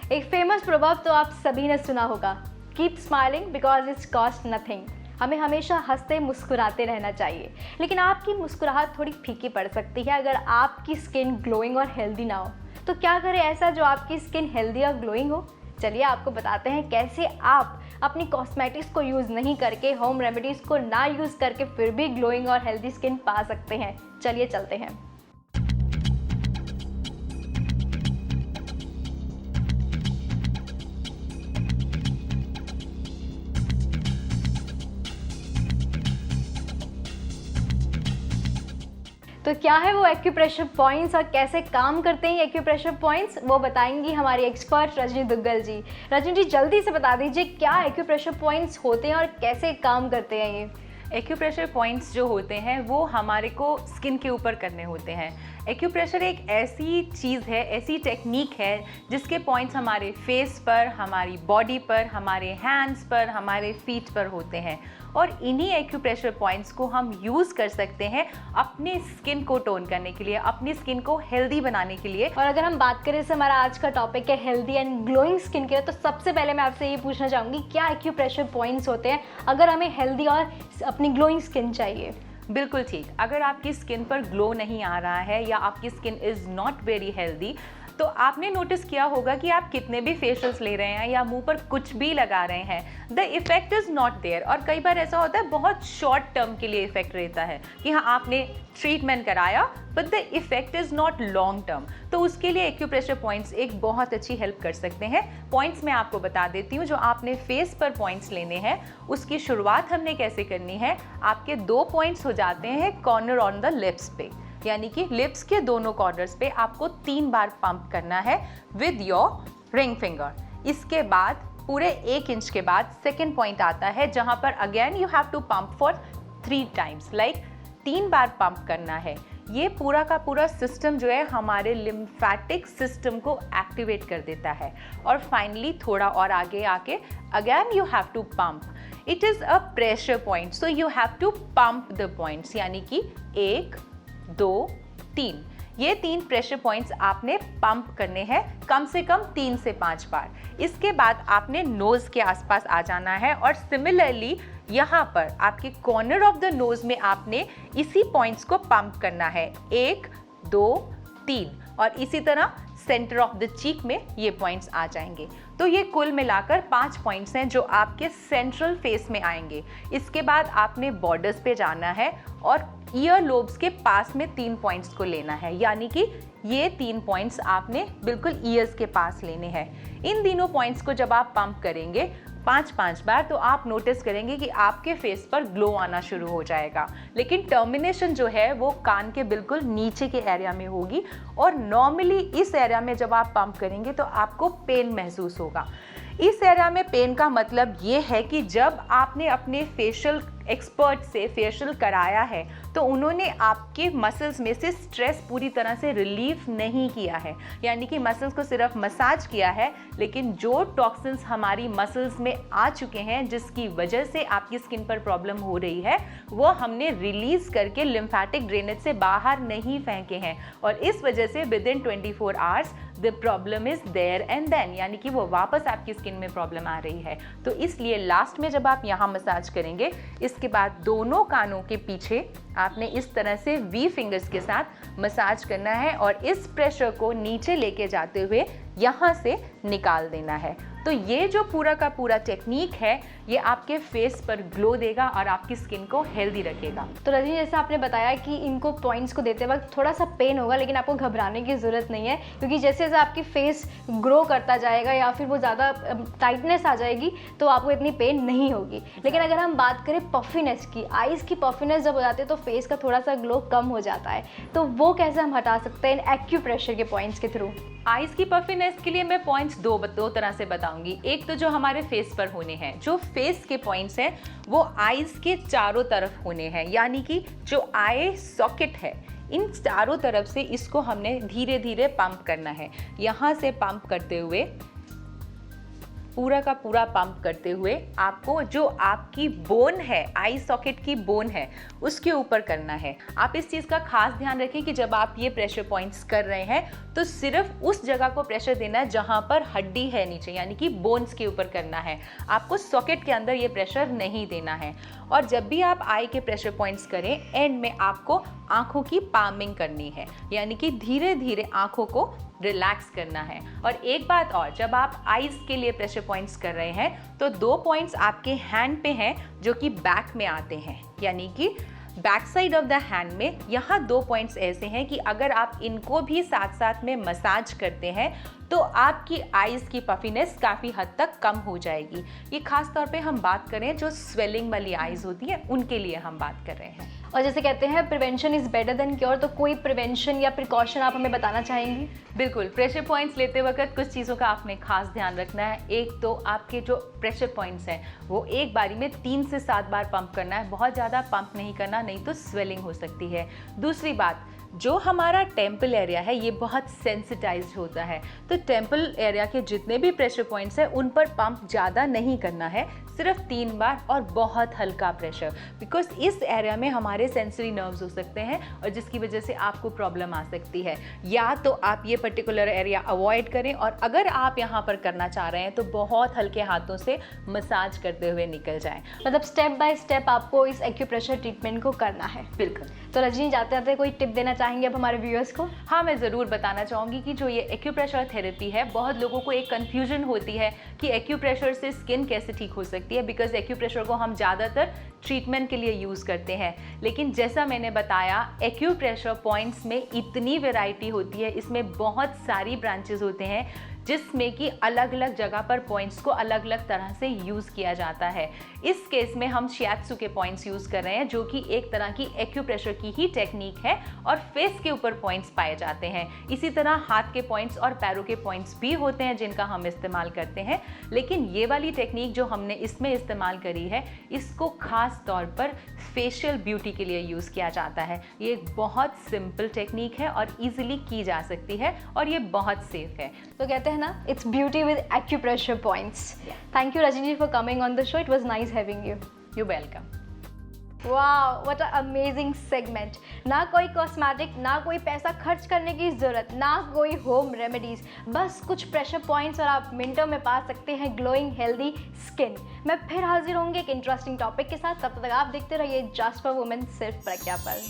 एक famous proverb तो आप सभी ने सुना होगा, keep smiling because it's cost nothing. हमें हमेशा हंसते मुस्कुराते रहना चाहिए, लेकिन आपकी मुस्कुराहट थोड़ी फीकी पड़ सकती है अगर आपकी स्किन ग्लोइंग और हेल्दी ना हो। तो क्या करें ऐसा जो आपकी स्किन हेल्दी और ग्लोइंग हो? चलिए आपको बताते हैं कैसे आप अपनी कॉस्मेटिक्स को यूज़ नहीं करके, होम रेमेडीज़ को ना यूज़ करके फिर भी ग्लोइंग और हेल्दी स्किन पा सकते हैं। चलिए चलते हैं। तो क्या है वो एक्यूप्रेशर पॉइंट्स और कैसे काम करते हैं एक्यूप्रेशर पॉइंट्स, वो बताएंगी हमारी एक्सपर्ट रजनी दुग्गल जी। रजनी जी जल्दी से बता दीजिए क्या एक्यूप्रेशर पॉइंट्स होते हैं और कैसे काम करते हैं ये। एक्यूप्रेशर पॉइंट्स जो होते हैं वो हमारे को स्किन के ऊपर करने होते हैं। एक्यूप्रेशर एक ऐसी चीज़ है, ऐसी टेक्निक है जिसके पॉइंट्स हमारे फेस पर, हमारी बॉडी पर, हमारे हैंड्स पर, हमारे फीट पर होते हैं और इन्हीं एक्यूप्रेशर पॉइंट्स को हम यूज़ कर सकते हैं अपनी स्किन को टोन करने के लिए, अपनी स्किन को हेल्दी बनाने के लिए। और अगर हम बात करें, जैसे हमारा आज का टॉपिक है healthy and glowing skin care, तो सबसे पहले मैं आपसे ये पूछना चाहूँगी क्या एक्यूप्रेशर पॉइंट्स होते हैं अगर हमें हेल्दी और अपनी ग्लोइंग स्किन चाहिए? बिल्कुल ठीक। अगर आपकी स्किन पर ग्लो नहीं आ रहा है या आपकी skin is not very healthy, तो आपने नोटिस किया होगा कि आप कितने भी फेशियल्स ले रहे हैं या मुंह पर कुछ भी लगा रहे हैं, the effect is not there. और कई बार ऐसा होता है बहुत शॉर्ट टर्म के लिए इफेक्ट रहता है कि हाँ आपने ट्रीटमेंट कराया but the effect is not long term. तो उसके लिए एक्यूप्रेशर पॉइंट्स एक बहुत अच्छी हेल्प कर सकते हैं। पॉइंट्स मैं आपको बता देती हूँ। जो आपने फेस पर पॉइंट्स लेने हैं उसकी शुरुआत हमने कैसे करनी है। आपके 2 पॉइंट्स हो जाते हैं कॉर्नर ऑन द लिप्स पे, यानी कि लिप्स के दोनों कॉर्नर्स पे आपको 3 बार पंप करना है विद योर रिंग फिंगर। इसके बाद पूरे 1 इंच के बाद सेकेंड पॉइंट आता है जहां पर again you have to pump for 3 times, like 3 बार पंप करना है। ये पूरा का पूरा सिस्टम जो है हमारे लिम्फेटिक सिस्टम को एक्टिवेट कर देता है। और फाइनली थोड़ा और आगे आके again you have to pump. It is a pressure point, so you have to pump the points, यानी कि 1 2 3, ये 3 प्रेशर पॉइंट्स आपने पंप करने हैं कम से कम 3 से 5 बार। इसके बाद आपने नोज के आसपास आ जाना है और सिमिलरली यहाँ पर आपके कॉर्नर ऑफ द नोज में आपने इसी पॉइंट्स को पंप करना है 1 2 3, और इसी तरह सेंटर ऑफ द चीक में ये पॉइंट्स आ जाएंगे। तो ये कुल मिलाकर 5 पॉइंट्स हैं जो आपके सेंट्रल फेस में आएंगे। इसके बाद आपने बॉर्डर्स पे जाना है और ईयर लोब्स के पास में 3 पॉइंट्स को लेना है, यानी कि ये 3 पॉइंट्स आपने बिल्कुल ईयर्स के पास लेने हैं। इन तीनों पॉइंट्स को जब आप पंप करेंगे 5-5 बार, तो आप नोटिस करेंगे कि आपके फेस पर ग्लो आना शुरू हो जाएगा। लेकिन टर्मिनेशन जो है वो कान के बिल्कुल नीचे के एरिया में होगी और नॉर्मली इस एरिया में जब आप पंप करेंगे तो आपको पेन महसूस होगा। इस एरिया में पेन का मतलब ये है कि जब आपने अपने फेशियल एक्सपर्ट से फेशियल कराया है तो उन्होंने आपके मसल्स में से स्ट्रेस पूरी तरह से रिलीफ नहीं किया है, यानी कि मसल्स को सिर्फ मसाज किया है, लेकिन जो टॉक्सिन्स हमारी मसल्स में आ चुके हैं जिसकी वजह से आपकी स्किन पर प्रॉब्लम हो रही है वो हमने रिलीज करके लिम्फेटिक ड्रेनेज से बाहर नहीं फेंके हैं। और इस वजह से within 24 hours the problem is there and then, यानी कि वो वापस आपकी स्किन में प्रॉब्लम आ रही है। तो इसलिए लास्ट में जब आप यहाँ मसाज करेंगे, इसके बाद दोनों कानों के पीछे आपने इस तरह से वी फिंगर्स के साथ मसाज करना है और इस प्रेशर को नीचे लेके जाते हुए यहाँ से निकाल देना है। तो ये जो पूरा का पूरा टेक्निक है ये आपके फेस पर ग्लो देगा और आपकी स्किन को हेल्दी रखेगा। तो रजनी, जैसे आपने बताया कि इनको पॉइंट्स को देते वक्त थोड़ा सा पेन होगा, लेकिन आपको घबराने की ज़रूरत नहीं है, क्योंकि जैसे जैसे आपकी फेस ग्रो करता जाएगा या फिर वो ज़्यादा टाइटनेस आ जाएगी तो आपको इतनी पेन नहीं होगी। लेकिन अगर हम बात करें पफिनेस की, आइज़ की पफिनेस जब हो जाती है तो फेस का थोड़ा सा ग्लो कम हो जाता है, तो वो कैसे हम हटा सकते हैं एक्यूप्रेशर के पॉइंट्स के थ्रू? आइज़ की पफिनेस के लिए मैं पॉइंट्स दो तरह से बताऊंगी। एक तो जो हमारे फेस पर होने हैं, जो फेस के पॉइंट्स हैं वो आइज़ के चारों तरफ होने हैं, यानी कि जो आई सॉकेट है इन चारों तरफ से इसको हमने धीरे धीरे पंप करना है। यहाँ से पंप करते हुए पूरा का पूरा पंप करते हुए आपको जो आपकी बोन है, आई सॉकेट की बोन है, उसके ऊपर करना है। आप इस चीज़ का खास ध्यान रखें कि जब आप ये प्रेशर पॉइंट्स कर रहे हैं तो सिर्फ उस जगह को प्रेशर देना है जहाँ पर हड्डी है नीचे, यानी कि बोन्स के ऊपर करना है। आपको सॉकेट के अंदर ये प्रेशर नहीं देना है। और जब भी आप आई के प्रेशर पॉइंट्स करें, एंड में आपको आंखों की पामिंग करनी है, यानी कि धीरे धीरे आंखों को रिलैक्स करना है। और एक बात और, जब आप आईज के लिए प्रेशर पॉइंट्स कर रहे हैं तो 2 पॉइंट्स आपके हैंड पे हैं जो कि बैक में आते हैं, यानी कि back side of the hand में यहाँ 2 पॉइंट्स ऐसे हैं कि अगर आप इनको भी साथ साथ में मसाज करते हैं तो आपकी आईज की पफीनेस काफ़ी हद तक कम हो जाएगी। ये खास तौर पे हम बात करें जो स्वेलिंग वाली आईज होती है उनके लिए हम बात कर रहे हैं। और जैसे कहते हैं prevention is better than cure, तो कोई प्रिवेंशन या प्रिकॉशन आप हमें बताना चाहेंगी? बिल्कुल, प्रेशर पॉइंट्स लेते वक्त कुछ चीज़ों का आपने खास ध्यान रखना है। एक तो आपके जो प्रेशर पॉइंट्स हैं वो एक बारी में 3 से 7 बार पंप करना है, बहुत ज़्यादा पंप नहीं करना, नहीं तो स्वेलिंग हो सकती है। दूसरी बात, जो हमारा टेम्पल एरिया है ये बहुत सेंसिटाइज्ड होता है, तो टेम्पल एरिया के जितने भी प्रेशर पॉइंट्स हैं उन पर पंप ज़्यादा नहीं करना है, सिर्फ 3 बार और बहुत हल्का प्रेशर, बिकॉज इस एरिया में हमारे सेंसरी नर्व्स हो सकते हैं और जिसकी वजह से आपको प्रॉब्लम आ सकती है। या तो आप ये पर्टिकुलर एरिया अवॉइड करें, और अगर आप यहाँ पर करना चाह रहे हैं तो बहुत हल्के हाथों से मसाज करते हुए निकल जाएं। मतलब स्टेप बाय स्टेप आपको इस एक्यूप्रेशर ट्रीटमेंट को करना है। बिल्कुल। तो रजनी, जाते जाते कोई टिप देना चाहेंगे अब हमारे व्यूअर्स को? हाँ, मैं ज़रूर बताना चाहूँगी कि जो ये एक्यूप्रेशर थेरेपी है, बहुत लोगों को एक कन्फ्यूजन होती है कि एक्यूप्रेशर से स्किन कैसे ठीक हो सकती है, बिकॉज एक्यूप्रेशर को हम ज़्यादातर ट्रीटमेंट के लिए यूज़ करते हैं। लेकिन जैसा मैंने बताया, एक्यूप्रेशर पॉइंट्स में इतनी वैरायटी होती है, इसमें बहुत सारी ब्रांचेस होते हैं जिसमें कि अलग अलग जगह पर पॉइंट्स को अलग अलग तरह से यूज़ किया जाता है। इस केस में हम शियात्सु के पॉइंट्स यूज़ कर रहे हैं, जो कि एक तरह की एक्यूप्रेशर की ही टेक्निक है, और फेस के ऊपर पॉइंट्स पाए जाते हैं। इसी तरह हाथ के पॉइंट्स और पैरों के पॉइंट्स भी होते हैं जिनका हम इस्तेमाल करते हैं। लेकिन ये वाली टेक्निक जो हमने इसमें इस्तेमाल करी है, इसको खास तौर पर फेशियल ब्यूटी के लिए यूज़ किया जाता है। ये एक बहुत सिंपल टेक्निक है और ईजिली की जा सकती है, और ये बहुत सेफ है। तो कहते हैं ना, its beauty with acupressure points. Thank you Rajni for coming on the show, it was nice having you. You welcome. वाह, व्हाट अ अमेजिंग सेगमेंट। ना कोई कॉस्मेटिक, ना कोई पैसा खर्च करने की ज़रूरत, ना कोई होम रेमेडीज़, बस कुछ प्रेशर पॉइंट्स और आप मिनटों में पा सकते हैं ग्लोइंग हेल्दी स्किन। मैं फिर हाजिर होंगे एक इंटरेस्टिंग टॉपिक के साथ, तब तक आप देखते रहिए जस्ट फॉर वुमेन सिर्फ प्रज्ञा पर।